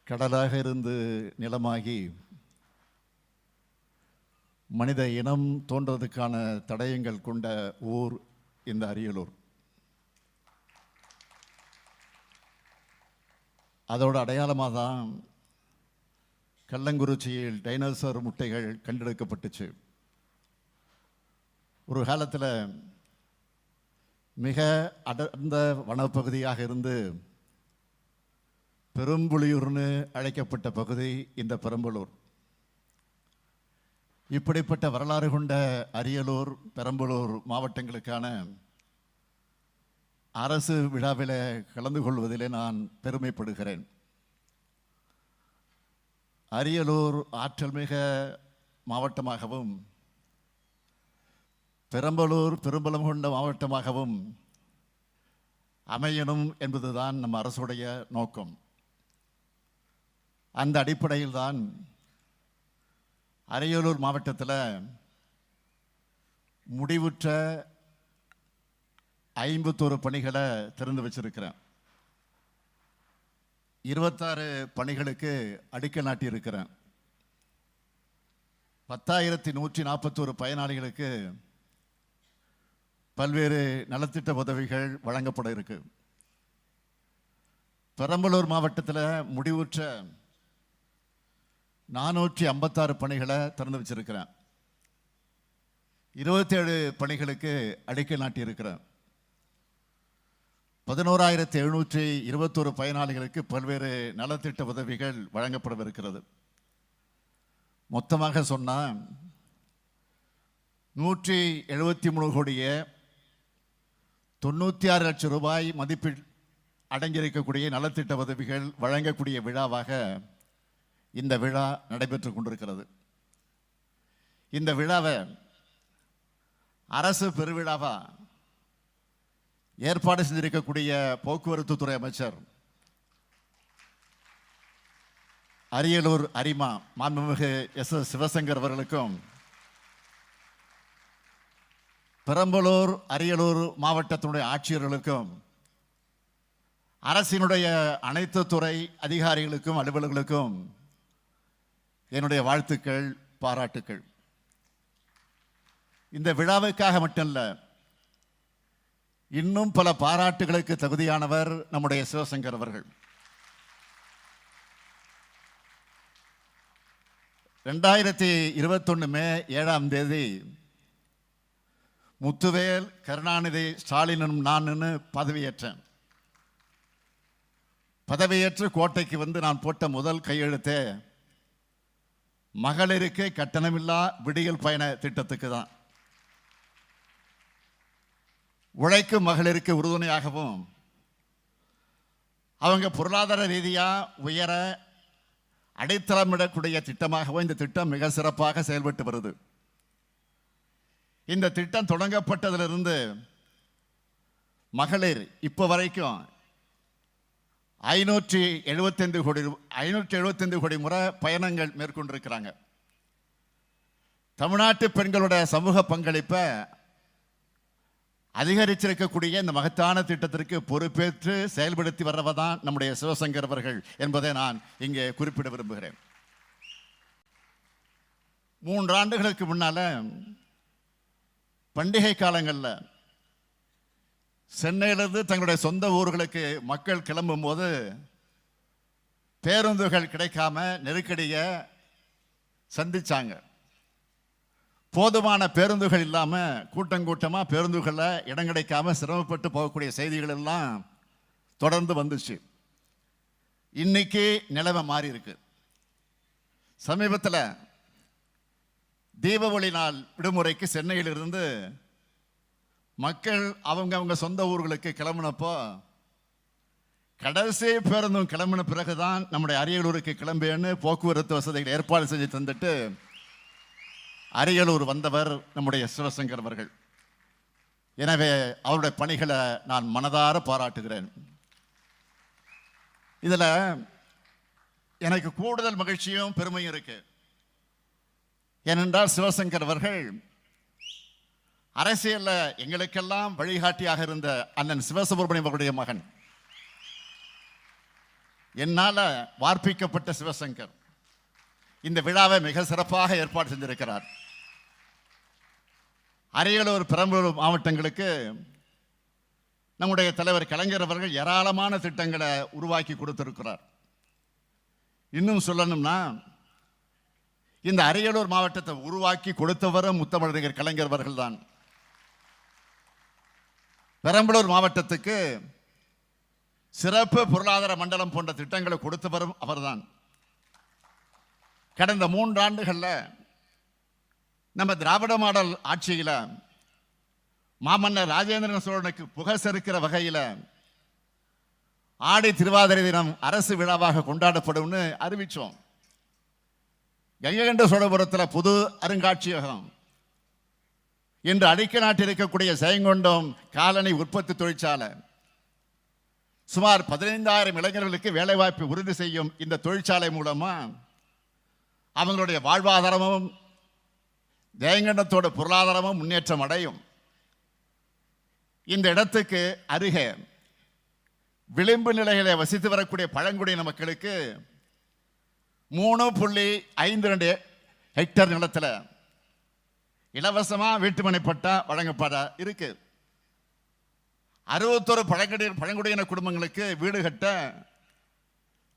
கடலாக இருந்து நிலமாகி மனித இனம் தோன்றதுக்கான தடயங்கள் கொண்ட ஊர் இந்த அரியலூர். அதோட அடையாளமாக தான் கள்ளங்குறிச்சியில் டைனோசர் முட்டைகள் கண்டெடுக்கப்பட்டுச்சு. ஒரு காலத்தில் மிக அடர்ந்த வனப்பகுதியாக இருந்து பெரும்புலியூர்னு அழைக்கப்பட்ட பகுதி இந்த பெரம்பலூர். இப்படிப்பட்ட வரலாறு கொண்ட அரியலூர், பெரம்பலூர் மாவட்டங்களுக்கான அரசு விழாவில் கலந்து கொள்வதிலே நான் பெருமைப்படுகிறேன். அரியலூர் ஆற்றல் மிக மாவட்டமாகவும் பெரம்பலூர் பெரும்பலம் கொண்ட மாவட்டமாகவும் அமையணும் என்பதுதான் நம்ம அரசுடைய நோக்கம். அந்த அடிப்படையில் தான் அரியலூர் மாவட்டத்தில் முடிவுற்ற 51 பணிகளை திறந்து வச்சிருக்கிறேன். 26 பணிகளுக்கு அடிக்கல் நாட்டியிருக்கிறேன். 10,141 பயனாளிகளுக்கு பல்வேறு நலத்திட்ட உதவிகள் வழங்கப்பட இருக்கு. பெரம்பலூர் மாவட்டத்தில் முடிவுற்ற 456 பணிகளை திறந்து வச்சிருக்கிறேன். 27 பணிகளுக்கு அடிக்கல் நாட்டியிருக்கிறேன். 11,721 பயனாளிகளுக்கு பல்வேறு நலத்திட்ட உதவிகள் வழங்கப்படவிருக்கிறது. மொத்தமாக சொன்னால் 173 கோடியே 96 லட்சம் ரூபாய் மதிப்பில் அடங்கியிருக்கக்கூடிய நலத்திட்ட உதவிகள் வழங்கக்கூடிய விழாவாக இந்த விழா நடைபெற்று கொண்டிருக்கிறது. இந்த விழாவை அரசு பெருவிழாவா ஏற்பாடு செஞ்சிருக்கக்கூடிய போக்குவரத்து துறை அமைச்சர் அரியலூர் அரிமா மாண்புமிகு எஸ். சிவசங்கர் அவர்களுக்கும், பெரம்பலூர் அரியலூர் மாவட்டத்தினுடைய ஆட்சியர்களுக்கும், அரசினுடைய அனைத்து துறை அதிகாரிகளுக்கும் அலுவலர்களுக்கும் என்னுடைய வாழ்த்துக்கள், பாராட்டுக்கள். இந்த விழாவுக்காக மட்டுமல்ல, இன்னும் பல பாராட்டுகளுக்கு தகுதியானவர் நம்முடைய சிவசங்கர் அவர்கள். 2021 மே 7ஆம் தேதி முத்துவேல் கருணாநிதி ஸ்டாலினும் நான் பதவியேற்றேன். பதவியேற்று கோட்டைக்கு வந்து நான் போட்ட முதல் கையெழுத்தே மகளிருக்கு கட்டணமில்லா விடியல் பயண திட்டத்துக்கு தான். உழைக்கும் மகளிருக்கு உறுதுணையாகவும் அவங்க பொருளாதார ரீதியாக உயர அடித்தளமிடக்கூடிய திட்டமாகவும் இந்த திட்டம் மிக சிறப்பாக செயல்பட்டு வருது. இந்த திட்டம் தொடங்கப்பட்டதிலிருந்து மகளிர் இப்போ வரைக்கும் 575 கோடி முறை பயணங்கள் மேற்கொண்டிருக்கிறாங்க. தமிழ்நாட்டு பெண்களுடைய சமூக பங்களிப்பை அதிகரிச்சிருக்கக்கூடிய இந்த மகத்தான திட்டத்திற்கு பொறுப்பேற்று செயல்படுத்தி வர்றவதான் நம்முடைய சிவசங்கர் அவர்கள் என்பதை நான் இங்கே குறிப்பிட விரும்புகிறேன். 3 ஆண்டுகளுக்கு முன்னால பண்டிகை காலங்களில் சென்னையிலிருந்து தங்களுடைய சொந்த ஊர்களுக்கு மக்கள் கிளம்பும் போது பேருந்துகள் கிடைக்காம நெருக்கடியை சந்திச்சாங்க. போதுமான பேருந்துகள் இல்லாமல் கூட்டமாக பேருந்துகளில் இடம் கிடைக்காம சிரமப்பட்டு போகக்கூடிய செய்திகள் எல்லாம் தொடர்ந்து வந்துச்சு. இன்னைக்கு நிலைமை மாறி இருக்கு. சமீபத்தில் தீபாவளி நாள் விடுமுறைக்கு சென்னையிலிருந்து மக்கள் அவங்க சொந்த ஊர்களுக்கு கிளம்பினப்போ கடைசி பேருந்தும் கிளம்பின பிறகுதான் நம்முடைய அரியலூருக்கு கிளம்புன்னு போக்குவரத்து வசதிகள் ஏற்பாடு செஞ்சு தந்துட்டு அரியலூர் வந்தவர் நம்முடைய சிவசங்கர் அவர்கள். எனவே அவருடைய பணிகளை நான் மனதார பாராட்டுகிறேன். இதில் எனக்கு கூடுதல் மகிழ்ச்சியும் பெருமையும் இருக்கு. ஏனென்றால் சிவசங்கர் அவர்கள் அரசியலில் எங்களுக்கெல்லாம் வழிகாட்டியாக இருந்த அண்ணன் சிவசுப்ரமணியம் அவருடைய மகன். என்னால வார்ப்பிக்கப்பட்ட சிவசங்கர் இந்த விழாவை மிக சிறப்பாக ஏற்பாடு செஞ்சிருக்கிறார். அரியலூர், பெரம்பலூர் மாவட்டங்களுக்கு நம்முடைய தலைவர் கலைஞர் அவர்கள் ஏராளமான திட்டங்களை உருவாக்கி கொடுத்திருக்கிறார். இன்னும் சொல்லணும்னா, இந்த அரியலூர் மாவட்டத்தை உருவாக்கி கொடுத்தவரும் முத்தமிழறிஞர் கலைஞர் அவர்கள் தான். பெரம்பலூர் மாவட்டத்துக்கு சிறப்பு பொருளாதார மண்டலம் போன்ற திட்டங்களை கொடுத்தவரும் அவர்தான். கடந்த 3 ஆண்டுகளில் நம்ம திராவிட மாடல் ஆட்சியில் மாமன்னர் ராஜேந்திர சோழனுக்கு புகழ் வகையில் ஆடி திருவாதிரை தினம் அரசு விழாவாக கொண்டாடப்படும்னு அறிவித்தோம். கங்கை சோழபுரத்தில் புது அருங்காட்சியகம், இன்று அடிக்க நாட்டில் இருக்கக்கூடிய செயங்கொண்டம் காலணி உற்பத்தி தொழிற்சாலை, சுமார் 15,000 இளைஞர்களுக்கு வேலைவாய்ப்பு உறுதி செய்யும் இந்த தொழிற்சாலை மூலமா அவங்களுடைய வாழ்வாதாரமும் ஜெயங்கண்டத்தோட பொருளாதாரமும் முன்னேற்றம் அடையும். இந்த இடத்துக்கு அருகே விளிம்பு நிலைகளை வசித்து வரக்கூடிய பழங்குடியின மக்களுக்கு 3.52 ஹெக்டேர் நிலத்தில் இலவசமாக வீட்டுமனை பட்டா வழங்கப்பட இருக்கு. 61 பழங்குடியின குடும்பங்களுக்கு வீடு கட்ட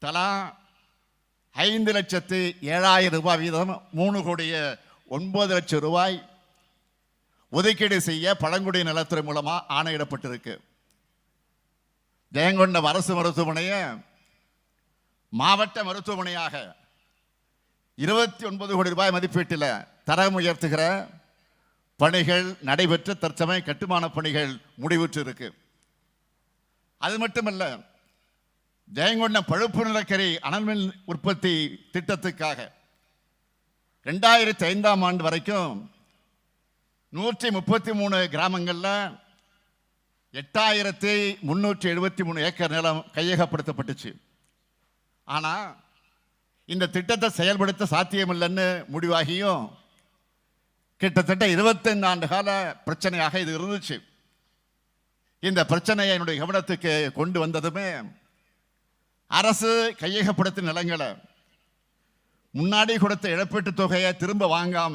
தலா 5,07,000 ரூபாய் வீதம் 3,09,00,000 ரூபாய் ஒதுக்கீடு செய்ய பழங்குடியின நலத்துறை மூலமாக ஆணையிடப்பட்டிருக்கு. ஜெயங்கொண்டம் அரசு மருத்துவமனையை மாவட்ட மருத்துவமனையாக 29 கோடி ரூபாய் மதிப்பீட்டில் தரம் உயர்த்துகிற பணிகள் நடைபெற்று தற்சமய கட்டுமான பணிகள் முடிவுற்று இருக்கு. அது மட்டுமல்ல, ஜெயங்கொண்டம் பழுப்பு நிலக்கரி அனல்மின் உற்பத்தி திட்டத்துக்காக 2005ஆம் ஆண்டு வரைக்கும் 133 கிராமங்களில் 8,373 ஏக்கர் நிலம் கையகப்படுத்தப்பட்டுச்சு. ஆனால் இந்த திட்டத்தை செயல்படுத்த சாத்தியமில்லைன்னு முடிவாகியும் கிட்டத்தட்ட 25 ஆண்டு கால பிரச்சனையாக இது இருந்துச்சு. இந்த பிரச்சனையை என்னுடைய கவனத்துக்கு கொண்டு வந்ததுமே அரசு கையகப்படுத்திய நிலங்களை முன்னாடி கொடுத்த இழப்பீட்டு தொகையை திரும்ப வாங்காம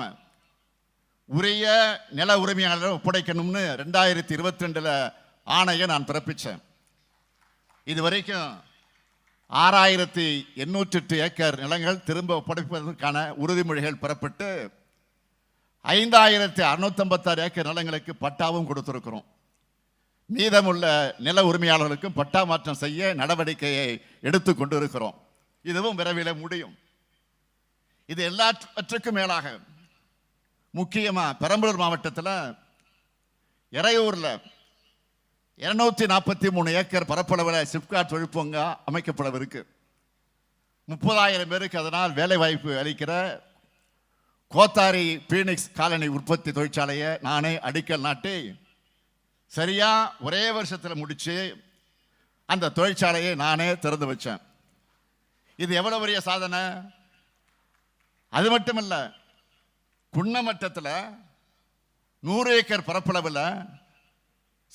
உரிய நில உரிமையாளர் ஒப்படைக்கணும்னு 2022 ஆணையை நான் பிறப்பித்தேன். இதுவரைக்கும் 6,808 ஏக்கர் நிலங்கள் திரும்ப ஒப்படைப்பதற்கான உறுதிமொழிகள் பெறப்பட்டு 5,656 ஏக்கர் நிலங்களுக்கு பட்டாவும் கொடுத்திருக்கிறோம். மீதமுள்ள நில உரிமையாளர்களுக்கும் பட்டா மாற்றம் செய்ய நடவடிக்கையை எடுத்து கொண்டு இருக்கிறோம். இதுவும் விரைவில் முடியும். இது எல்லாவற்றுக்கும் மேலாக முக்கியமாக பெரம்பலூர் மாவட்டத்தில் எறையூரில் 243 ஏக்கர் பரப்பளவில் சிப்காட் தொழிற்பூங்கா அமைக்கப்படவிருக்கு. 30,000 பேருக்கு அதனால் வேலை வாய்ப்பு அளிக்கிற கோத்தாரி பீனிக்ஸ் காலனி உற்பத்தி தொழிற்சாலையை நானே அடிக்கல் நாட்டி சரியா ஒரே வருஷத்தில் முடிச்சு அந்த தொழிற்சாலையை நானே திறந்து வச்சேன். இது எவ்வளவு பெரிய சாதனை! அது மட்டுமல்ல, குன்னமட்டத்தில் 100 ஏக்கர் பரப்பளவில்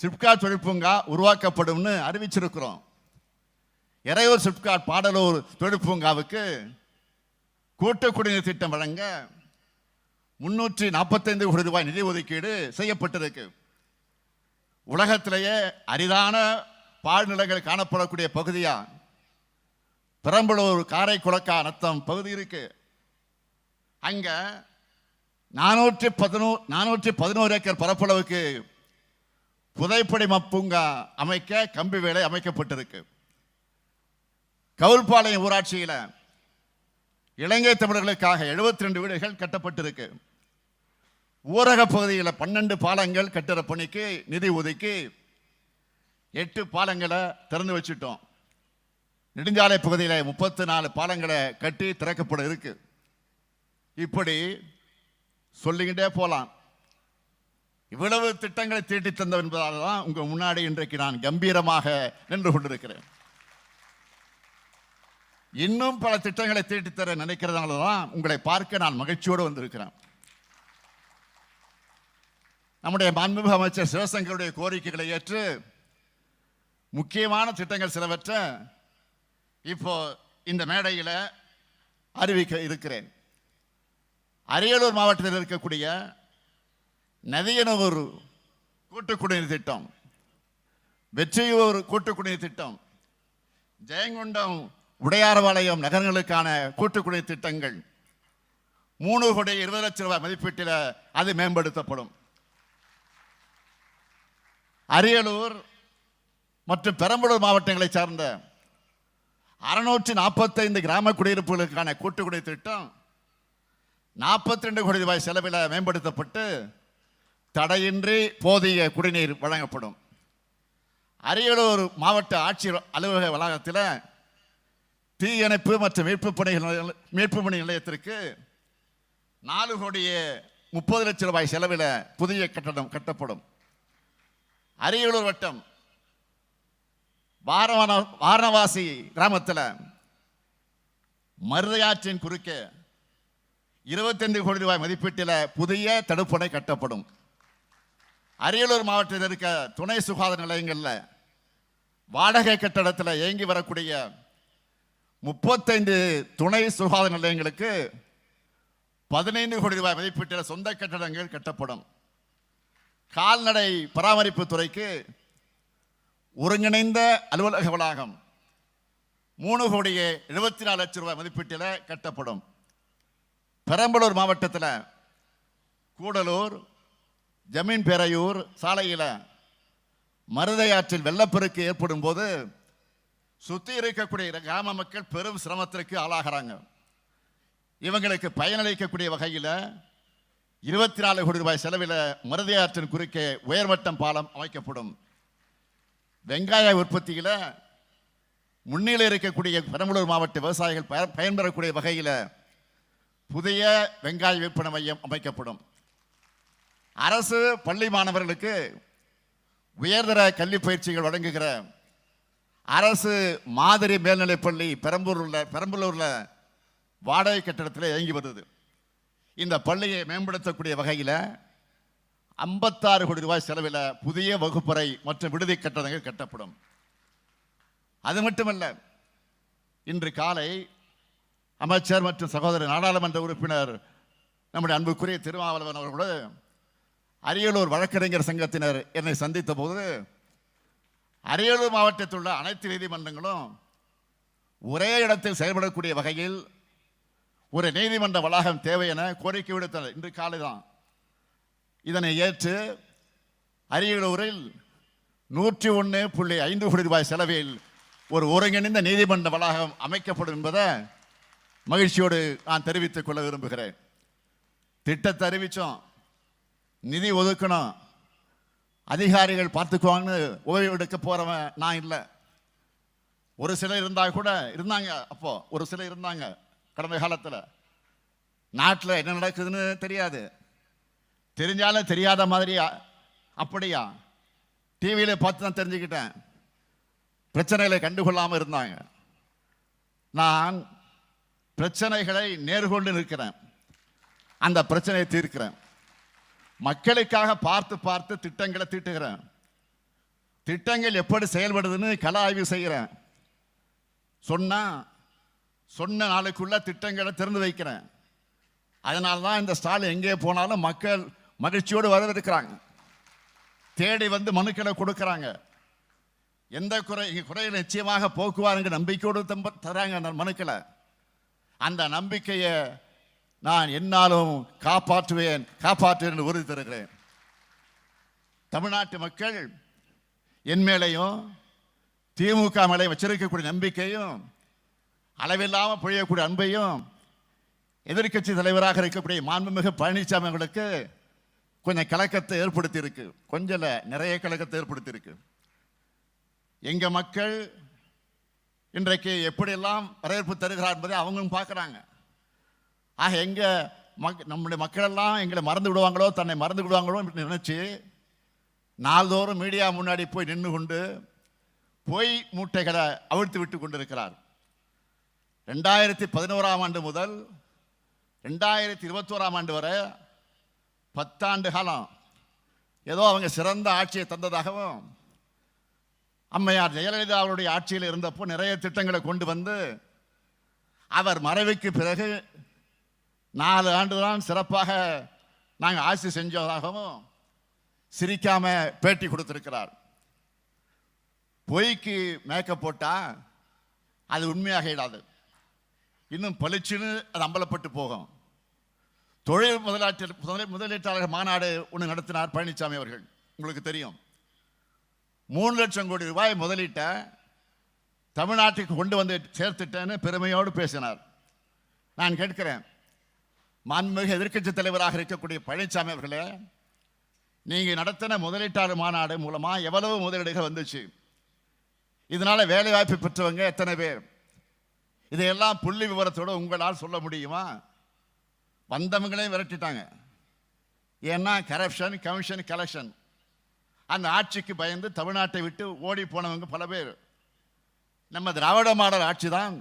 சிப்காட் தொழிற்பூங்கா உருவாக்கப்படும்னு அறிவிச்சிருக்கிறோம். எறையூர் சிப்காட் பாடலூர் தொழிற்பூங்காவுக்கு கூட்டு குடிநீர் திட்டம் வழங்க 345 கோடி ரூபாய் நிதி ஒதுக்கீடு செய்யப்பட்டிருக்கு. உலகத்திலேயே அரிதான பாழ்நிலங்கள் காணப்படக்கூடிய பகுதியா பெரம்பலூர் காரைக்குளக்கா நத்தம் பகுதி இருக்கு. அங்க 411 ஏக்கர் பரப்பளவுக்கு புதைப்படிம பூங்கா அமைக்க கம்பி வேலை அமைக்கப்பட்டிருக்கு. கவுல்பாளையம் ஊராட்சியில் இலங்கை தமிழர்களுக்காக 72 வீடுகள் கட்டப்பட்டிருக்கு. ஊரக பகுதியில் 12 பாலங்கள் கட்டுற பணிக்கு நிதி ஒதுக்கி 8 பாலங்களை திறந்து வச்சுட்டோம். நெடுஞ்சாலை பகுதியில் 34 பாலங்களை கட்டி திறக்கப்பட இருக்கு. இப்படி சொல்லிக்கிட்டே போலாம். இவ்வளவு திட்டங்களை தீட்டி தந்தோம் என்பதால் தான் உங்க முன்னாடி இன்றைக்கு நான் கம்பீரமாக நின்று கொண்டிருக்கிறேன். இன்னும் பல திட்டங்களை தீட்டித்தர நினைக்கிறதுனால தான் உங்களை பார்க்க நான் மகிழ்ச்சியோடு வந்திருக்கிறேன். நம்முடைய மாண்புமிகு அமைச்சர் சிவசங்கருடைய கோரிக்கைகளை ஏற்று முக்கியமான திட்டங்கள் சிலவற்றை இப்போ இந்த மேடையில் அறிவிக்க இருக்கிறேன். அரியலூர் மாவட்டத்தில் இருக்கக்கூடிய நதியனூர் கூட்டுக்குடிநீர் திட்டம், வெற்றியூர் கூட்டுக்குடிநீர் திட்டம், ஜெயங்கொண்டம் உடையார்பாளையம் நகரங்களுக்கான கூட்டுக்குடிநீர் திட்டங்கள் 3,20 லட்சம் ரூபாய் மதிப்பீட்டில் அது மேம்படுத்தப்படும். அரியலூர் மற்றும் பெரம்பலூர் மாவட்டங்களை சார்ந்த 645 கிராம குடியிருப்புகளுக்கான கூட்டுக்குடிநீர் திட்டம் 42 கோடி ரூபாய் செலவில் மேம்படுத்தப்பட்டு தடையின்றி போதிய குடிநீர் வழங்கப்படும். அரியலூர் மாவட்ட ஆட்சியர் அலுவலக வளாகத்தில் தீயணைப்பு மற்றும் மீட்பு பணி நிலையத்திற்கு 4 கோடியே 30 லட்சம் ரூபாய் செலவில் புதிய கட்டடம் கட்டப்படும். அரியலூர் வட்டம் வாரணவாசி கிராமத்தில் மருதையாற்றின் குறுக்கே 25 கோடி ரூபாய் மதிப்பீட்டில் புதிய தடுப்பணை கட்டப்படும். அரியலூர் மாவட்டத்தில் இருக்க துணை சுகாதார நிலையங்களில் வாடகை கட்டடத்தில் இயங்கி வரக்கூடிய 35 துணை சுகாதார நிலையங்களுக்கு 15 கோடி ரூபாய் மதிப்பீட்டில் சொந்த கட்டடங்கள் கட்டப்படும். கால்நடை பராமரிப்பு துறைக்கு ஒருங்கிணைந்த அலுவலக வளாகம் 3 கோடியே 74 லட்சம் ரூபாய் மதிப்பீட்டில் கட்டப்படும். பெரம்பலூர் மாவட்டத்தில் கூடலூர் ஜமீன் பேரையூர் சாலையில் மருதையாற்றில் வெள்ளப்பெருக்கு ஏற்படும் போது சுற்றி இருக்கக்கூடிய கிராம மக்கள் பெரும் சிரமத்திற்கு ஆளாகிறாங்க. இவங்களுக்கு பயனளிக்கக்கூடிய வகையில் 24 கோடி ரூபாய் செலவில் மருதையாற்றின் குறுக்கே உயர்மட்டம் பாலம் அமைக்கப்படும். வெங்காய உற்பத்தியில் முன்னிலை இருக்கக்கூடிய பெரம்பலூர் மாவட்ட விவசாயிகள் பயன்பெறக்கூடிய வகையில் புதிய வெங்காய விற்பனை மையம் அமைக்கப்படும். அரசு பள்ளி மாணவர்களுக்கு உயர்தர கல்வி பயிற்சிகள் வழங்குகிற அரசு மாதிரி மேல்நிலைப்பள்ளி பெரம்பலூரில் வாடகை கட்டடத்தில் இயங்கி வருது. இந்த பள்ளியை மேம்படுத்தக்கூடிய வகையில் 56 கோடி ரூபாய் செலவில் புதிய வகுப்பறை மற்றும் விடுதி கட்டடங்கள் கட்டப்படும். அது மட்டுமல்ல, இன்று காலை அமைச்சர் மற்றும் சகோதரர் நாடாளுமன்ற உறுப்பினர் நம்முடைய அன்புக்குரிய திருமாவளவன் அவர்களோடு அரியலூர் வழக்கறிஞர் சங்கத்தினர் என்னை சந்தித்த போது அரியலூர் மாவட்டத்தில் உள்ள அனைத்து நீதிமன்றங்களும் ஒரே இடத்தில் செயல்படக்கூடிய வகையில் ஒரு நீதிமன்ற வளாகம் தேவை என கோரிக்கை விடுத்தனர். இன்று காலை தான் இதனை ஏற்று அரியலூரில் 101.5 கோடி ரூபாய் செலவில் ஒரு ஒருங்கிணைந்த நீதிமன்ற வளாகம் அமைக்கப்படும் என்பதை மகிழ்ச்சியோடு நான் தெரிவித்துக் கொள்ள விரும்புகிறேன். திட்டத்தை அறிவித்தோம், நிதி ஒதுக்கணும், அதிகாரிகள் பார்த்துக்குவாங்கன்னு ஓய்வு எடுக்க போறவன் நான் இல்லை. ஒரு சிலர் இருந்தாங்க அப்போ ஒரு சிலர் இருந்தாங்க. கடந்த காலத்தில் நாட்டில் என்ன நடக்குதுன்னு தெரியாது, தெரிஞ்சாலும் தெரியாத மாதிரி அப்படியா டிவியில் பார்த்து தான் தெரிஞ்சுக்கிட்டேன். பிரச்சனைகளை கண்டுகொள்ளாமல் இருந்தாங்க. நான் பிரச்சனைகளை நேர்கொண்டு நிற்கிறேன், அந்த பிரச்சனையை தீர்க்கிறேன். மக்களுக்காக பார்த்து பார்த்து திட்டங்களை தீட்டுகிறேன். திட்டங்கள் எப்படி செயல்படுதுன்னு கள ஆய்வு செய்கிறேன். சொன்ன நாளுக்குள்ள திட்டங்களை திறந்து வைக்கிறேன். அதனால தான் இந்த ஸ்டாலின் எங்கே போனாலும் மக்கள் மகிழ்ச்சியோடு வரவேற்கிறாங்க, தேடி வந்து மனுக்களை கொடுக்குறாங்க. எந்த குறையை நிச்சயமாக போக்குவாருங்க நம்பிக்கையோடு தராங்க மனுக்களை. அந்த நம்பிக்கையை நான் என்னாலும் காப்பாற்றுவேன் என்று உறுதி தருகிறேன். தமிழ்நாட்டு மக்கள் என் மேலையும் திமுக மேலையும் வச்சிருக்கக்கூடிய நம்பிக்கையும் அளவில்லாமல் பொழியக்கூடிய அன்பையும் எதிர்கட்சி தலைவராக இருக்கக்கூடிய மாண்புமிகு பழனிசாமி அவர்களுக்கு கொஞ்சம் கலக்கத்தை ஏற்படுத்தி இருக்கு. கொஞ்சம் நிறைய கலக்கத்தை ஏற்படுத்தி இருக்கு. எங்க மக்கள் இன்றைக்கு எப்படியெல்லாம் வரவேற்பு தருகிறார் என்பதை அவங்களும் பார்க்குறாங்க. ஆக நம்முடைய மக்கள் எல்லாம் எங்களை மறந்து விடுவாங்களோ, தன்னை மறந்து விடுவாங்களோ நினைச்சு நாள்தோறும் மீடியா முன்னாடி போய் நின்று கொண்டு பொய் மூட்டைகளை அவிழ்த்து விட்டு கொண்டிருக்கிறார். 2011ஆம் ஆண்டு முதல் 2021ஆம் ஆண்டு வரை 10 ஆண்டு காலம் ஏதோ அவங்க சிறந்த ஆட்சியை தந்ததாகவும் அம்மையார் ஜெயலலிதா அவருடைய ஆட்சியில் இருந்தப்போ நிறைய திட்டங்களை கொண்டு வந்து அவர் மறைவுக்கு பிறகு 4 ஆண்டு தான் சிறப்பாக நாங்கள் ஆட்சி செஞ்சதாகவும் சிரிக்காம பேட்டி கொடுத்திருக்கிறார். பொய்க்கு மேக்கப் போட்டா அது உண்மையாக இடாது, இன்னும் பளிச்சுன்னு அது அம்பலப்பட்டு போகும். தொழில் முதலீட்டாளர் மாநாடு ஒன்று நடத்தினார் பழனிசாமி அவர்கள், உங்களுக்கு தெரியும். 3 லட்சம் கோடி ரூபாய் முதலீட்ட தமிழ்நாட்டுக்கு கொண்டு வந்து சேர்த்துட்டேன்னு பெருமையோடு பேசினார். நான் கேட்கிறேன், மாண்புமிகு எதிர்க்கட்சி தலைவராக இருக்கக்கூடிய பழனிசாமி அவர்களே, நீங்க நடத்தின முதலீட்டாளர் மாநாடு மூலமா எவ்வளவு முதலீடுகள் வந்துச்சு? இதனால வேலை வாய்ப்பு பெற்றவங்க எத்தனை பேர்? இதையெல்லாம் புள்ளி விவரத்தோடு உங்களால் சொல்ல முடியுமா? வந்தவங்களையும் விரட்டிட்டாங்க. ஏன்னா கரப்ஷன், கமிஷன், கலெக்ஷன். அந்த ஆட்சிக்கு பயந்து தமிழ்நாட்டை விட்டு ஓடி போனவங்க பல பேர். நம்ம திராவிட மாடல் ஆட்சி தான்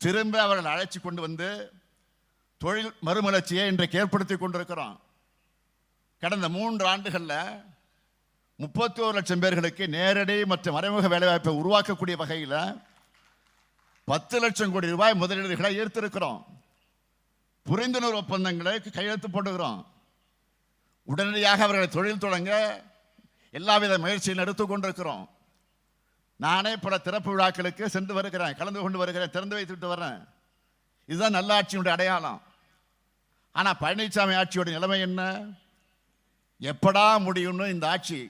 திரும்ப அவர்கள் அழைச்சி கொண்டு வந்து தொழில் மறுமலர்ச்சியை இன்றைக்கு ஏற்படுத்தி கொண்டிருக்கிறோம். கடந்த 3 ஆண்டுகளில் 31 லட்சம் பேர்களுக்கு நேரடி மற்றும் மறைமுக வேலைவாய்ப்பை உருவாக்கக்கூடிய வகையில் 10 லட்சம் கோடி ரூபாய் முதலீடுகளை ஈர்த்திருக்கிறோம். புரிந்துணர்வு ஒப்பந்தங்களுக்கு கையெழுத்து போட்டுக்கிறோம். உடனடியாக அவர்களை தொழில் தொடங்க எல்லாவித முயற்சியும் எடுத்துக் கொண்டிருக்கிறோம். நானே பல திறப்பு விழாக்களுக்கு சென்று வருகிறேன், கலந்து கொண்டு வருகிறேன், திறந்து வைத்துட்டு வர்றேன். இதுதான் நல்ல ஆட்சியினுடைய அடையாளம். ஆனால் பழனிசாமி ஆட்சியோட நிலைமை என்ன? எப்படா முடியும்னு இந்த ஆட்சி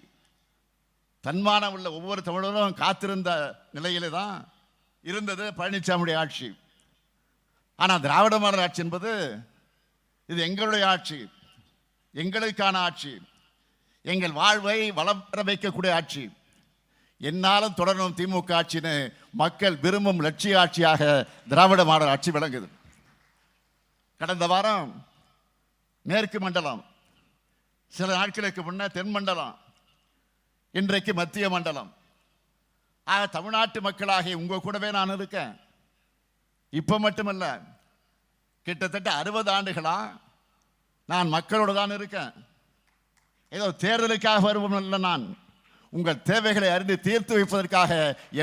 தன்மானம் உள்ள ஒவ்வொரு தமிழரும் காத்திருந்த நிலையிலே தான் இருந்தது பழனிசாமியுடைய ஆட்சி. ஆனால் திராவிட மாடல் ஆட்சி என்பது இது எங்களுடைய ஆட்சி, எங்களுக்கான ஆட்சி, எங்கள் வாழ்வை வளர வைக்கக்கூடிய ஆட்சி, என்னாலும் தொடரும் திமுக ஆட்சின்னு மக்கள் விரும்பும் லட்சிய ஆட்சியாக திராவிட மாடல் ஆட்சி விளங்குது. கடந்த வாரம் மேற்கு மண்டலம், சில நாட்களுக்கு முன்ன தென் மண்டலம், இன்றைக்கு மத்திய மண்டலம். ஆக தமிழ்நாட்டு மக்களாகிய உங்க கூடவே நான் இருக்கேன். இப்ப மட்டுமல்ல, கிட்டத்தட்ட 60 ஆண்டுகளா நான் மக்களோடு தான் இருக்கேன். ஏதோ தேர்தலுக்காக வருவதில்லை, நான் உங்கள் தேவைகளை அறிந்து தீர்த்து வைப்பதற்காக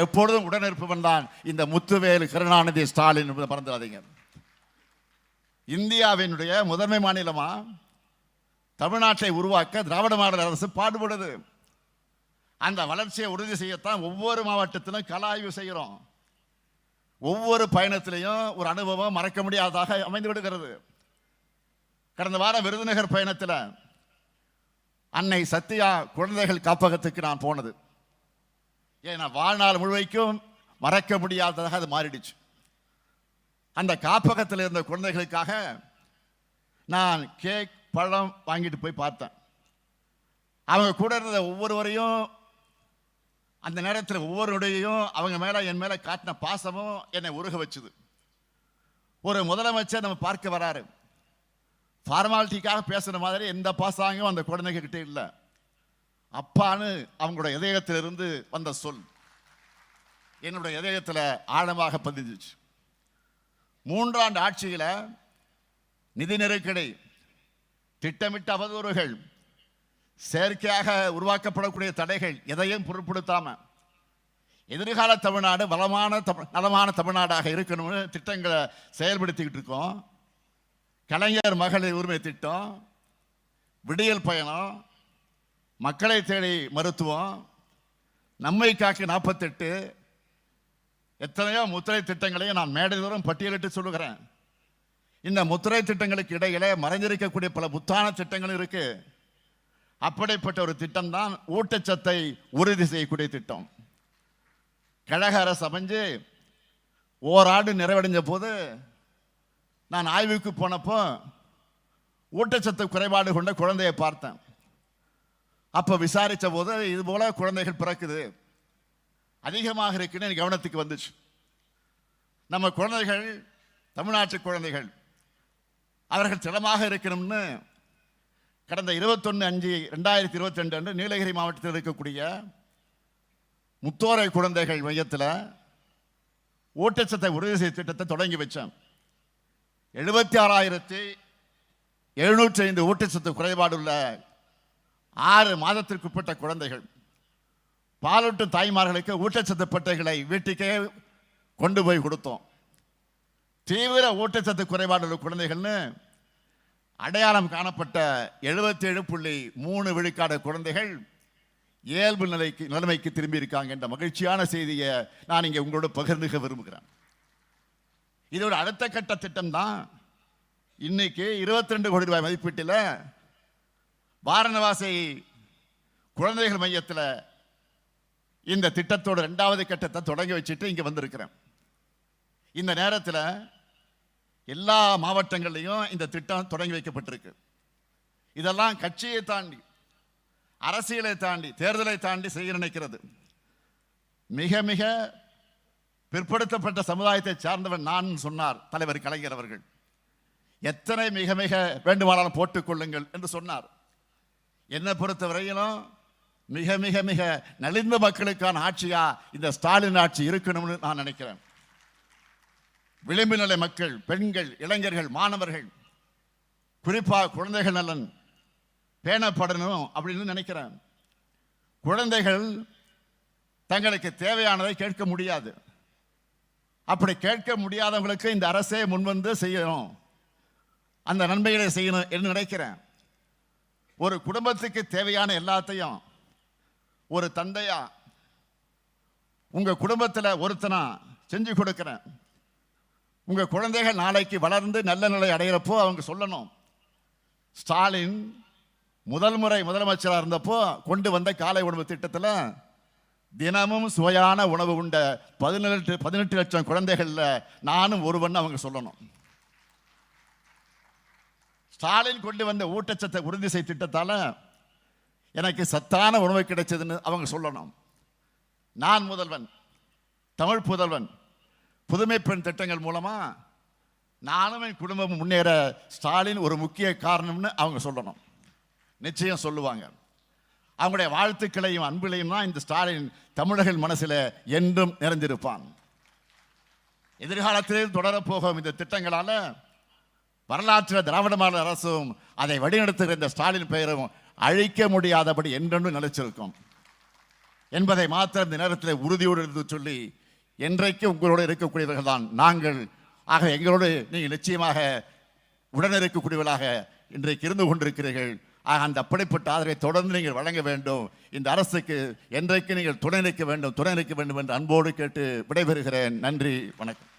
எப்பொழுதும் உடனிருப்பவன் தான் இந்த முத்துவேலு கருணாநிதி ஸ்டாலின் என்பதை மறந்துடாதீங்க. இந்தியாவினுடைய முதன்மை மாநிலமா தமிழ்நாட்டை உருவாக்க திராவிட மாடல் அரசு பாடுபடுது. அந்த வளர்ச்சியை உறுதி செய்யத்தான் ஒவ்வொரு மாவட்டத்திலும் கள ஆய்வு செய்கிறோம். ஒவ்வொரு பயணத்திலையும் ஒரு அனுபவம் மறக்க முடியாததாக அமைந்து விடுகிறது. கடந்த வாரம் விருதுநகர் பயணத்தில் அன்னை சத்யா குழந்தைகள் காப்பகத்துக்கு நான் போனது. ஏன்னா வாழ்நாள் முழுமைக்கும் மறக்க முடியாததாக அது மாறிடுச்சு. அந்த காப்பகத்தில் இருந்த குழந்தைகளுக்காக நான் கேக், பழம் வாங்கிட்டு போய் பார்த்தேன். அவங்க கூட இருந்த ஒவ்வொருவரையும், அந்த நேரத்தில் ஒவ்வொருடையும் அவங்க மேலே என் மேலே காட்டின பாசமும் என்னை உருக வச்சுது. ஒரு முதலமைச்சர் நம்ம பார்க்க வராரு, ஃபார்மாலிட்டிக்காக பேசுகிற மாதிரி எந்த பாசாங்கும் அந்த குழந்தைகிட்டே இல்லை. அப்பான்னு அவங்களோட இதயத்திலிருந்து வந்த சொல் என்னுடைய இதயத்தில் ஆழமாக பதிஞ்சிச்சு. 3 ஆண்டு ஆட்சியில் நிதி நெருக்கடி, திட்டமிட்ட அவதூறுகள், செயற்கையாக உருவாக்கப்படக்கூடிய தடைகள் எதையும் பொருட்படுத்தாம எதிர்கால தமிழ்நாடு நலமான தமிழ்நாடாக இருக்கணும்னு திட்டங்களை செயல்படுத்திக்கிட்டு இருக்கோம். கலைஞர் மகளிர் உரிமை திட்டம், விடியல் பயணம், மக்களை தேடி மருத்துவம், நம்மை காக்க 48, எத்தனையோ முத்திரை திட்டங்களையும் நான் மேடைதோறும் பட்டியலிட்டு சொல்லுகிறேன். இந்த முத்திரை திட்டங்களுக்கு இடையிலே மறைந்திருக்கக்கூடிய பல முத்தான திட்டங்கள் இருக்கு. அப்படிப்பட்ட ஒரு திட்டம் தான் ஊட்டச்சத்தை உறுதி செய்யக்கூடிய திட்டம். கழக அரசு அமைஞ்சு ஓராண்டு நிறைவடைஞ்ச போது நான் ஆய்வுக்கு போனப்போ ஊட்டச்சத்து குறைபாடு கொண்ட குழந்தையை பார்த்தேன். அப்போ விசாரித்த போது இது போல குழந்தைகள் பிறக்குது, அதிகமாக இருக்குன்னு கவனத்துக்கு வந்துச்சு. நம்ம குழந்தைகள், தமிழ்நாட்டு குழந்தைகள், அவர்கள் திடமாக இருக்கணும்னு கடந்த 21/5/2022 அன்று நீலகிரி மாவட்டத்தில் இருக்கக்கூடிய முத்தோரை குழந்தைகள் மையத்தில் ஊட்டச்சத்தை உறுதி செய்ய திட்டத்தை தொடங்கி வச்சேன். 76,705 ஊட்டச்சத்து குறைபாடுள்ள 6 மாதத்திற்குட்பட்ட குழந்தைகள் பாலூட்டும் தாய்மார்களுக்கு ஊட்டச்சத்து பெட்டைகளை வீட்டுக்கே கொண்டு போய் கொடுத்தோம். தீவிர ஊட்டச்சத்து குறைபாடு உள்ள குழந்தைகள்னு அடையாளம் காணப்பட்ட 77.3 விழுக்காடு குழந்தைகள் இயல்பு நிலைமைக்கு திரும்பி இருக்காங்க என்ற மகிழ்ச்சியான செய்தியை நான் இங்கே உங்களோட பகிர்ந்துக்க விரும்புகிறேன். இதோட அடுத்த கட்ட திட்டம் தான் இன்னைக்கு 22 கோடி ரூபாய் மதிப்பீட்டில் வாரணவாசி குழந்தைகள் மையத்தில் இந்த திட்டத்தோட 2வது கட்டத்தை தொடங்கி வச்சுட்டு இங்கே வந்திருக்கிறேன். இந்த நேரத்தில் எல்லா மாவட்டங்கள்லையும் இந்த திட்டம் தொடங்கி வைக்கப்பட்டிருக்கு. இதெல்லாம் கட்சியை தாண்டி, அரசியலை தாண்டி, தேர்தலை தாண்டி செய்ய நினைக்கிறது. மிக மிக பிற்படுத்தப்பட்ட சமுதாயத்தை சார்ந்தவன் நான் சொன்னார் தலைவர் கலைஞர் அவர்கள். எத்தனை மிக மிக வேண்டுமானாலும் போட்டுக்கொள்ளுங்கள் என்று சொன்னார். என்னை பொறுத்தவரையிலும் மிக மிக மிக நலிந்த மக்களுக்கான ஆட்சியா இந்த ஸ்டாலின் ஆட்சி இருக்கணும்னு நான் நினைக்கிறேன். விளிம்பு நிலை மக்கள், பெண்கள், இளைஞர்கள், மாணவர்கள், குறிப்பாக குழந்தைகள் நலன் பேணப்படணும் அப்படின்னு நினைக்கிறேன். குழந்தைகள் தங்களுக்கு தேவையானதை கேட்க முடியாது. அப்படி கேட்க முடியாதவங்களுக்கு இந்த அரசே முன்வந்து செய்யணும், அந்த நன்மைகளை செய்யணும் என்று நினைக்கிறேன். ஒரு குடும்பத்துக்கு தேவையான எல்லாத்தையும் ஒரு தந்தையா உங்க குடும்பத்தில் ஒருத்தனா செஞ்சு கொடுக்கிறேன். உங்க குழந்தைகள் நாளைக்கு வளர்ந்து நல்ல நிலை அடைகிறப்போ அவங்க சொல்லணும், ஸ்டாலின் முதல் முறை முதலமைச்சராக இருந்தப்போ கொண்டு வந்த காலை உணவு திட்டத்தில் தினமும் சுவையான உணவு உண்ட 18 லட்சம் குழந்தைகள்ல நானும் ஒருவன் அவங்க சொல்லணும். ஸ்டாலின் கொண்டு வந்த ஊட்டச்சத்தை உறுதி செய் திட்டத்தால எனக்கு சத்தான உணவு கிடைச்சதுன்னு அவங்க சொல்லணும். நான் முதல்வன், தமிழ் புதல்வன், புதுமை பெண் திட்டங்கள் மூலமா நானும் என் குடும்பம் முன்னேற ஸ்டாலின் ஒரு முக்கிய காரணம்னு அவங்க சொல்லணும். நிச்சயம் சொல்லுவாங்க. அவங்களுடைய வாழ்த்துக்களையும் அன்பிலையும் தான் இந்த ஸ்டாலின் தமிழர்கள் மனசில் என்றும் நிறைந்திருப்பான். எதிர்காலத்திலே தொடரப்போகும் இந்த திட்டங்களால வரலாற்று திராவிட மாடல் அரசும் அதை வழிநடத்துகிற இந்த ஸ்டாலின் பெயரும் அழிக்க முடியாதபடி என்றென்றும் நிலைச்சிருக்கும் என்பதை மாத்திரம் இந்த நேரத்தில் உறுதியோடு இருந்து சொல்லி, என்றைக்கு உங்களோடு இருக்கக்கூடியவர்கள் தான் நாங்கள். ஆக எங்களோடு நீங்கள் நிச்சயமாக உடனிருக்கக்கூடியவர்களாக இன்றைக்கு இருந்து கொண்டிருக்கிறீர்கள். ஆக அந்த அப்படிப்பட்ட ஆதரவை தொடர்ந்து நீங்கள் வழங்க வேண்டும். இந்த அரசுக்கு என்றைக்கு நீங்கள் துணை நிற்க வேண்டும் என்று அன்போடு கேட்டு விடைபெறுகிறேன். நன்றி, வணக்கம்.